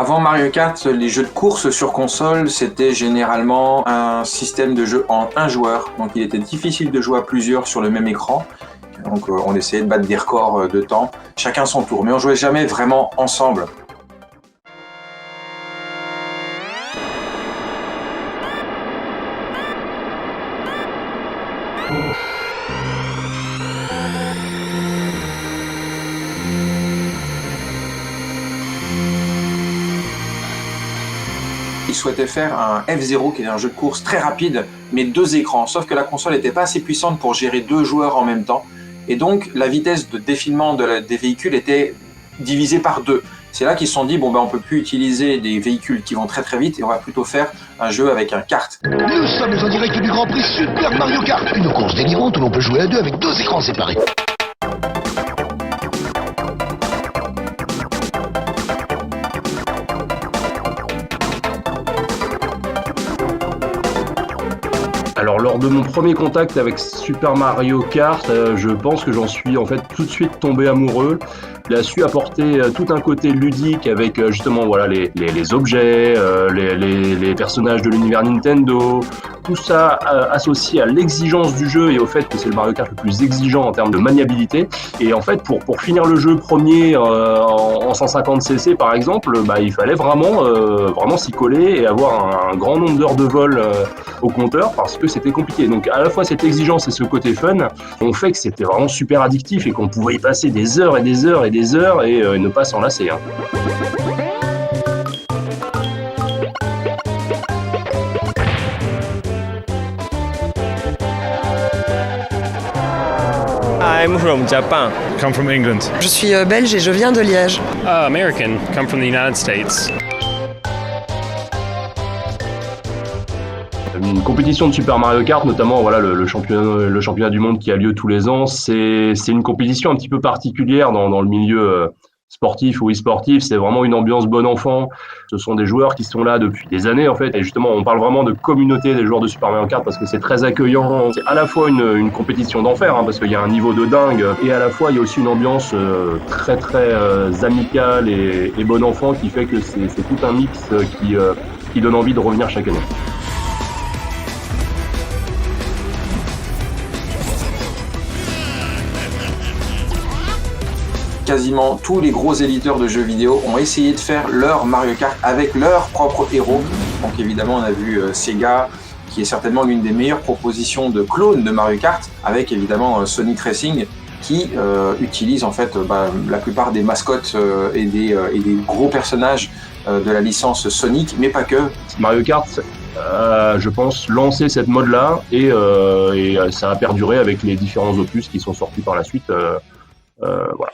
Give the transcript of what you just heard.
Avant Mario Kart, les jeux de course sur console, c'était généralement un système de jeu en un joueur. Donc il était difficile de jouer à plusieurs sur le même écran. Donc on essayait de battre des records de temps, chacun son tour. Mais on jouait jamais vraiment ensemble. Ils souhaitaient faire un F-Zero qui est un jeu de course très rapide, mais 2 écrans. Sauf que la console n'était pas assez puissante pour gérer 2 joueurs en même temps. Et donc la vitesse de défilement des véhicules était divisée par 2. C'est là qu'ils se sont dit, bon ben on peut plus utiliser des véhicules qui vont très très vite et on va plutôt faire un jeu avec un kart. Nous sommes en direct du Grand Prix Super Mario Kart, une course délirante où l'on peut jouer à 2 avec 2 écrans séparés. Alors lors de mon premier contact avec Super Mario Kart, je pense que j'en suis en fait tout de suite tombé amoureux. Il a su apporter tout un côté ludique avec justement voilà les objets, les personnages de l'univers Nintendo, tout ça associé à l'exigence du jeu et au fait que c'est le Mario Kart le plus exigeant en termes de maniabilité. Et en fait pour finir le jeu premier en 150cc par exemple, il fallait vraiment s'y coller et avoir un grand nombre d'heures de vol au compteur parce que c'était compliqué. Donc à la fois cette exigence et ce côté fun ont fait que c'était vraiment super addictif et qu'on pouvait y passer des heures et des heures et des heures et ne pas s'en lasser. I'm from Japan. Come from England. Je suis belge et je viens de Liège. American. Come from the United States. Une compétition de Super Mario Kart, notamment voilà le championnat du monde qui a lieu tous les ans, c'est une compétition un petit peu particulière dans le milieu sportif ou e-sportif. C'est vraiment une ambiance bon enfant. Ce sont des joueurs qui sont là depuis des années en fait. Et justement, on parle vraiment de communauté des joueurs de Super Mario Kart parce que c'est très accueillant. C'est à la fois une compétition d'enfer parce qu'il y a un niveau de dingue et à la fois il y a aussi une ambiance très très amicale et bon enfant qui fait que c'est tout un mix qui donne envie de revenir chaque année. Quasiment tous les gros éditeurs de jeux vidéo ont essayé de faire leur Mario Kart avec leurs propres héros. Donc évidemment on a vu Sega, qui est certainement l'une des meilleures propositions de clone de Mario Kart, avec évidemment Sonic Racing, qui utilise en fait la plupart des mascottes et des gros personnages de la licence Sonic, mais pas que. Mario Kart, je pense, lancé cette mode-là et ça a perduré avec les différents opus qui sont sortis par la suite. Voilà.